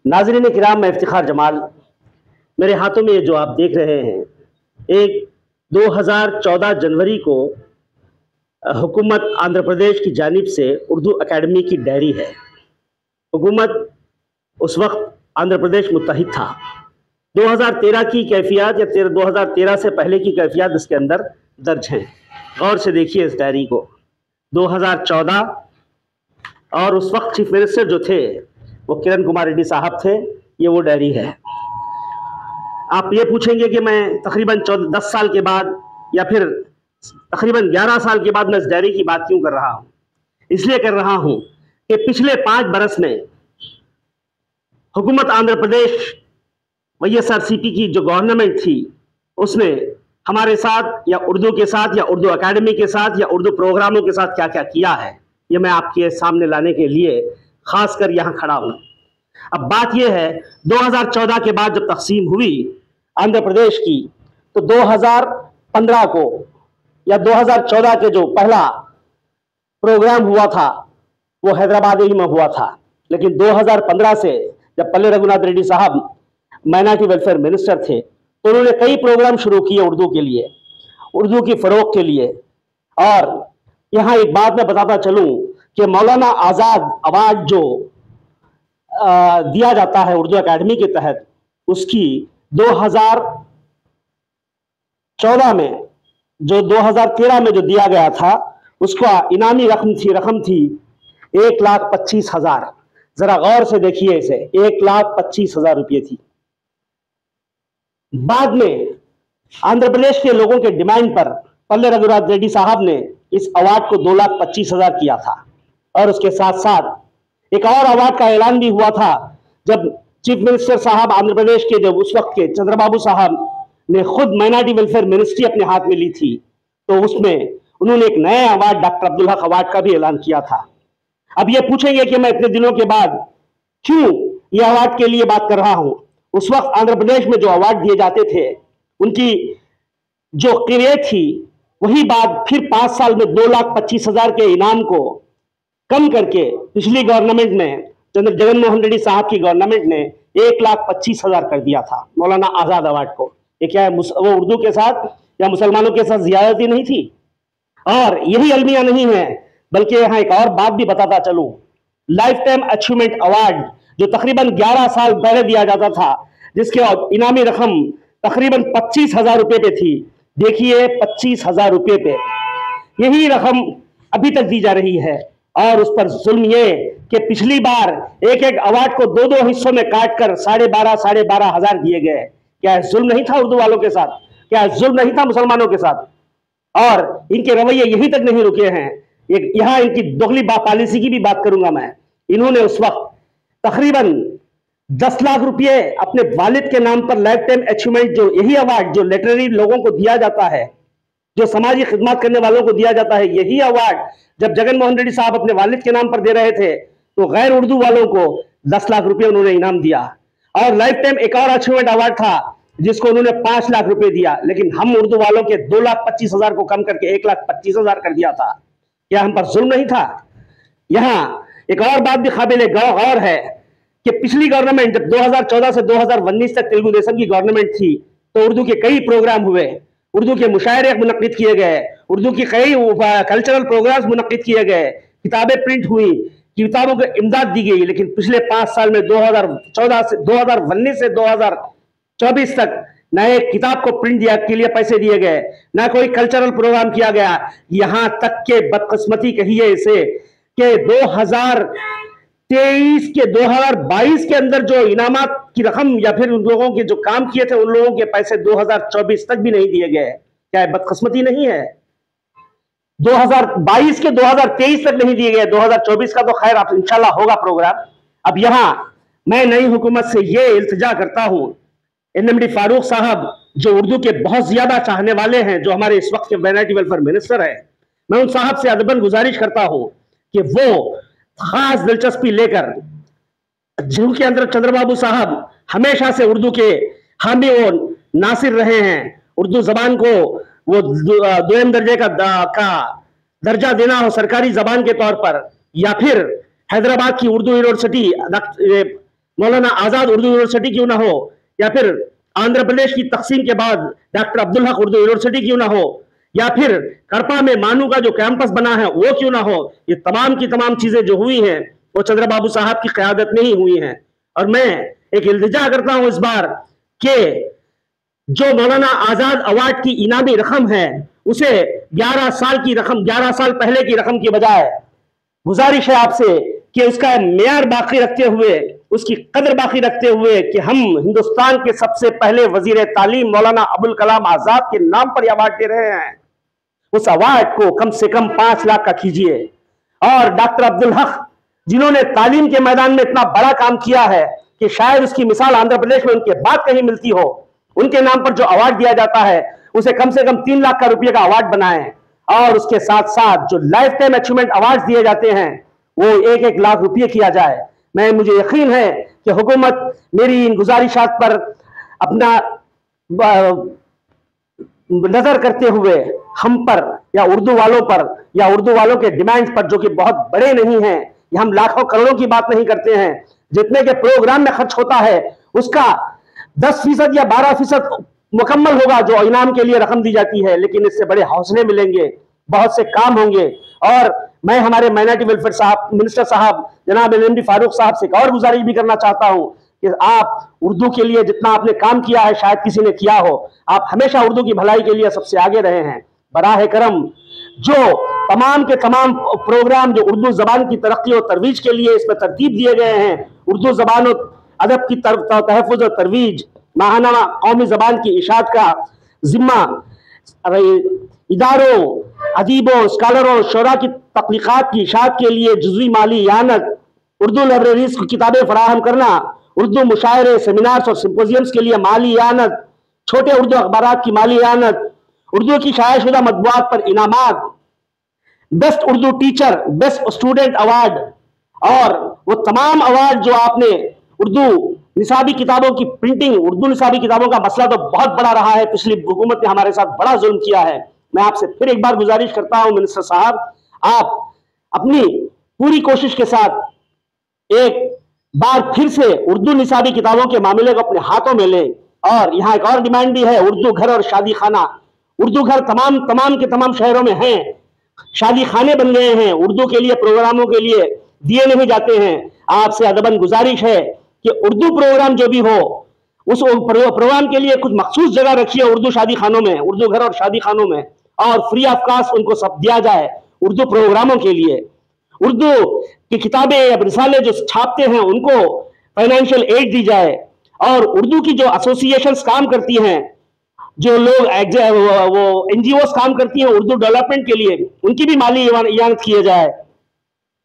ناظرین کرام، میں افتخار جمال، میرے ہاتھوں میں یہ جو آپ دیکھ رہے ہیں ایک 2014 جنوری کو حکومت آندھرا پردیش کی جانب سے اردو اکیڈمی کی ڈائری ہے۔ حکومت اس وقت آندھرا پردیش متحد تھا۔ 2013 کی کیفیات یا 2013 سے پہلے کی کیفیات اس کے اندر درج ہیں۔ غور سے دیکھیے اس ڈائری کو۔ 2014 اور اس وقت چیف منسٹر جو تھے وہ کرن کمار ریڈی صاحب تھے۔ یہ وہ ڈائری ہے۔ آپ یہ پوچھیں گے کہ میں تقریباً 10 سال کے بعد یا پھر تقریباً 11 سال کے بعد میں اس ڈائری کی بات کیوں کر رہا ہوں؟ اس لیے کر رہا ہوں کہ پچھلے 5 برس میں حکومت آندھرا پردیش YSRCP کی جو گورنمنٹ تھی اس نے ہمارے ساتھ یا اردو کے ساتھ یا اردو اکیڈمی کے ساتھ یا اردو پروگراموں کے ساتھ کیا کیا کیا ہے، یہ میں آپ کے سامنے لانے کے لیے خاص کر یہاں کھڑا ہوں۔ اب بات یہ ہے 2014 کے بعد جب تقسیم ہوئی آندھرا پردیش کی تو 2015 کو یا 2014 کے جو پہلا پروگرام ہوا تھا وہ حیدرآباد ہی میں ہوا تھا، لیکن 2015 سے جب پلے رگھوناتھ ریڈی صاحب مائنارٹی ویلفیئر منسٹر تھے تو انہوں نے کئی پروگرام شروع کیے اردو کے لیے، اردو کی فروغ کے لیے۔ اور یہاں ایک بات میں بتاتا چلوں کہ مولانا آزاد ایوارڈ جو دیا جاتا ہے اردو اکیڈمی کے تحت، اس کی 2014 میں جو 2013 میں جو دیا گیا تھا اس کا انعامی رقم تھی 1,25,000۔ ذرا غور سے دیکھیے اسے، 1,25,000 روپے تھی۔ بعد میں آندھرا پردیش کے لوگوں کے ڈیمانڈ پر پلے رگھوناتھ ریڈی صاحب نے اس ایوارڈ کو 2,25,000 کیا تھا، اور اس کے ساتھ ساتھ ایک اور ایوارڈ کا اعلان بھی ہوا تھا جب چیف منسٹر صاحب آندھرا پردیش کے جب اس وقت کے چندر بابو صاحب نے خود مائنارٹی ویلفیئر منسٹری اپنے ہاتھ میں لی تھی، تو اس میں انہوں نے ایک نیا ایوارڈ ڈاکٹر عبدالحق ایوارڈ کا بھی اعلان کیا تھا۔ اب یہ پوچھیں گے کہ میں اتنے دنوں کے بعد کیوں یہ ایوارڈ کے لیے بات کر رہا ہوں؟ اس وقت آندھرا پردیش میں جو ایوارڈ دیے جاتے تھے ان کی جو قیمت تھی وہی بات پھر 5 سال میں 2,25,000 کے انعام کو کم کر کے پچھلی گورنمنٹ میں جگن موہن ریڈی صاحب کی گورنمنٹ نے 1,25,000 کر دیا تھا مولانا آزاد ایوارڈ کو۔ یہ کیا ہے، وہ اردو کے ساتھ یا مسلمانوں کے ساتھ زیادتی نہیں تھی؟ اور یہی المیہ نہیں ہے، بلکہ یہاں ایک اور بات بھی بتاتا چلوں۔ لائف ٹائم اچیومنٹ ایوارڈ جو تقریباً 11 سال پہلے دیا جاتا تھا، جس کے انعامی رقم تقریباً 25,000 روپے پہ تھی، دیکھیے 25,000 روپے پہ یہی رقم ابھی تک دی جا رہی ہے۔ اور اس پر ظلم یہ کہ پچھلی بار ایک ایوارڈ کو 2 حصوں میں کاٹ کر 12,500 دیے گئے۔ کیا ظلم نہیں تھا اردو والوں کے ساتھ؟ کیا ظلم نہیں تھا مسلمانوں کے ساتھ؟ اور ان کے رویے یہی تک نہیں رکے ہیں۔ یہاں ان کی دوغلی پالیسی کی بھی بات کروں گا میں۔ انہوں نے اس وقت تقریباً 10 لاکھ روپے اپنے والد کے نام پر لائف ٹائم اچیومنٹ جو یہی ایوارڈ جو لیٹرری لوگوں کو دیا جاتا ہے، جو سماجی خدمات کرنے والوں کو دیا جاتا ہے، یہی ایوارڈ جب جگن موہن ریڈی صاحب اپنے والد کے نام پر دے رہے تھے تو غیر اردو والوں کو 10 لاکھ روپے انہوں نے انعام دیا۔ اور لائف ٹائم ایک اور اچیومنٹ ایوارڈ تھا جس کو انہوں نے 5 لاکھ روپے دیا، لیکن ہم اردو والوں کے 2,25,000 کو کم کر کے 1,25,000 کر دیا تھا۔ کیا ہم پر ظلم نہیں تھا؟ یہاں ایک اور بات بھی قابل غور ہے کہ پچھلی گورنمنٹ جب 2014 سے 2019 تک تیلگو دیشم کی گورنمنٹ تھی تو اردو کے کئی پروگرام ہوئے، اردو کے مشاعرے منعقد کیے گئے، اردو کی کئی کلچرل پروگرامز منعقد کیے گئے، کتابیں پرنٹ ہوئی، کتابوں کو امداد دی گئی، لیکن پچھلے 5 سال میں 2019 سے 2024 تک نہ ایک کتاب کو پرنٹ کے لیے پیسے دیے گئے، نہ کوئی کلچرل پروگرام کیا گیا۔ یہاں تک کہ بدقسمتی کہیے اسے کہ 2023 کے 2022 کے اندر جو انعامات کی رقم یا پھر ان لوگوں کے جو کام کیے تھے ان لوگوں کے پیسے 2024 تک بھی نہیں دیے گئے۔ کیا بدقسمتی نہیں ہے؟ 2022 کے 2023 تک نہیں دیے گئے، 2024 کا تو خیر اب انشاءاللہ ہوگا پروگرام۔ اب یہاں میں نئی حکومت سے یہ التجا کرتا ہوں، NMD فاروق صاحب جو اردو کے بہت زیادہ چاہنے والے ہیں، جو ہمارے اس وقت کے مائنارٹی ویلفیئر منسٹر ہیں، میں ان صاحب سے ادباً گزارش کرتا ہوں کہ وہ خاص دلچسپی لے کر، جن کے اندر چندر بابو صاحب ہمیشہ سے اردو کے حامی و ناصر رہے ہیں، اردو زبان کو وہ 2م درجے کا درجہ دینا ہو سرکاری زبان کے طور پر، یا پھر حیدرآباد کی اردو یونیورسٹی मौलाना आजाद उर्दू यूनिवर्सिटी क्यों ना हो, या फिर आंध्र प्रदेश की तकसीम के बाद डॉक्टर अब्दुल हक उर्दू यूनिवर्सिटी क्यों ना हो, या फिर कड़पा में मानू का जो कैंपस बना है वो क्यों ना हो, ये तमाम की तमाम चीजें जो हुई हैं वो चंद्रबाबू साहब की क़यादत में ही हुई हैं। और मैं एक इल्तिजा करता हूं इस बार कि जो मौलाना आजाद अवार्ड की इनामी रकम है उसे 11 साल की रकम, 11 साल पहले की रकम की बजाय गुजारिश है आपसे कि उसका मेयार बाकी रखते हुए, उसकी कदर बाकी रखते हुए कि हम हिंदुस्तान के सबसे पहले वजीर तालीम मौलाना अबुल कलाम आजाद के नाम पर अवार्ड दे रहे हैं, उस अवार्ड को कम से कम 5 लाख का कीजिए। और डॉक्टर अब्दुल हक जिन्होंने तालीम के मैदान में इतना बड़ा काम किया है कि शायद उसकी मिसाल आंध्र प्रदेश में उनके बाद कहीं मिलती हो, उनके नाम पर जो अवार्ड दिया जाता है उसे कम से कम 3 लाख का रुपये का अवार्ड बनाएं। और उसके साथ साथ जो लाइफ टाइम अचीवमेंट अवार्ड दिए जाते हैं वो 1-1 लाख रुपये किया जाए। मुझे यकीन है कि हुकूमत मेरी इन गुजारिशात पर अपना नजर करते हुए हम पर या उर्दू वालों पर या उर्दू वालों के डिमांड्स पर, जो कि बहुत बड़े नहीं हैं, ये हम लाखों करोड़ों की बात नहीं करते हैं, जितने के प्रोग्राम में खर्च होता है उसका 10% या 12% मुकम्मल होगा जो इनाम के लिए रकम दी जाती है, लेकिन इससे बड़े हौसले मिलेंगे, बहुत से काम होंगे। और मैं हमारे माइनॉरिटी वेलफेयर साहब, मिनिस्टर साहब जनाब एनएमडी फारूक साहब से एक और गुजारिश भी करना चाहता हूं कि आप उर्दू के लिए जितना आपने काम किया है शायद किसी ने किया हो, आप हमेशा उर्दू की भलाई के लिए सबसे आगे रहे हैं। बराह करम जो तमाम के तमाम प्रोग्राम जो उर्दू जबान की तरक्की और तरवीज के लिए इसमें तरतीब दिए गए हैं, उर्दू जबान और अदब की तहफ़्फ़ुज़ और तरवीज, माहाना कौमी जबान की इशाअत का जिम्मा इदारों, अदीबों, स्कॉलरों, शोरा की तख्लीक़ात की इशाअत के लिए जुज़वी माली यानत, उर्दू लाइब्रेरीज की किताबें फराहम करना, उर्दू मुशायरे, सेमिनार्स और सिम्पोजियम्स के लिए माली यानत, छोटे उर्दू अखबारात की माली यानत, उर्दू की शाया-शुदा मतबूआत पर इनामात, best Urdu teacher, best student award, और वो तमाम अवार्ड जो आपने उर्दू निसाबी किताबों की प्रिंटिंग, उर्दू निसाबी किताबों का मसला तो बहुत बड़ा रहा है, पिछली हुकूमत ने हमारे साथ बड़ा जुल्म किया है। मैं आपसे फिर एक बार गुजारिश करता हूं मिनिस्टर साहब, आप अपनी पूरी कोशिश के साथ एक बार फिर से उर्दू निसाबी किताबों के मामले को अपने हाथों में लें। और यहाँ एक और डिमांड भी है, उर्दू घर और शादी खाना। उर्दू घर तमाम के तमाम शहरों में हैं, शादी खाने बन गए हैं, उर्दू के लिए प्रोग्रामों के लिए दिए नहीं जाते हैं। आपसे अदबन गुजारिश है कि उर्दू प्रोग्राम जो भी हो उस प्रोग्राम के लिए कुछ मखसूस जगह रखिए उर्दू शादी खानों में, उर्दू घर और शादी खानों में, और फ्री ऑफ कास्ट उनको सब दिया जाए उर्दू प्रोग्रामों के लिए। उर्दू की किताबें या रिसाले जो छापते हैं उनको फाइनेंशियल एड दी जाए, और उर्दू की जो एसोसिएशंस काम करती हैं, जो लोग वो एनजीओस काम करती हैं उर्दू डेवलपमेंट के लिए, उनकी भी माली इयानत किया जाए।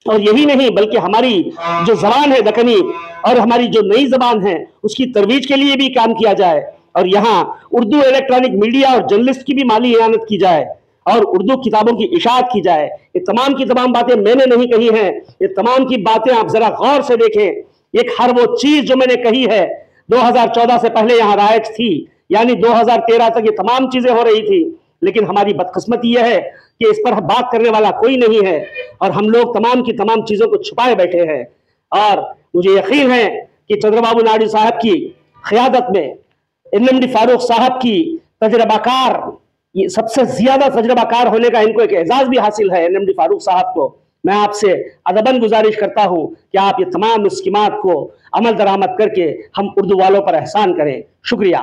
और यही नहीं बल्कि हमारी जो जबान है दक्कनी और हमारी जो नई जबान है उसकी तरवीज के लिए भी काम किया जाए, और यहाँ उर्दू इलेक्ट्रॉनिक मीडिया और जर्नलिस्ट की भी माली इयानत की जाए, और उर्दू किताबों की इशाअत की जाए। ये तमाम की तमाम बातें मैंने नहीं कही हैं, ये तमाम की बातें आप जरा गौर से देखें। एक हर वो चीज जो मैंने कही है 2014 से पहले यहाँ राइट्स थी, यानी 2013 तक ये तमाम चीजें हो रही थी, लेकिन हमारी बदकिस्मती यह है कि इस पर बात करने वाला कोई नहीं है, और हम लोग तमाम की तमाम चीजों को छुपाए बैठे हैं। और मुझे यकीन है कि चंद्रबाबू नायडू साहब की क़यादत में, एनएमडी फारूक साहब की तजर्बाकार, ये सबसे ज्यादा तजर्बाकार होने का इनको एक एजाज भी हासिल है एनएमडी फारूक साहब को। मैं आपसे अदबन गुजारिश करता हूं कि आप ये तमाम स्कीमात को अमल दरामद करके हम उर्दू वालों पर एहसान करें। शुक्रिया।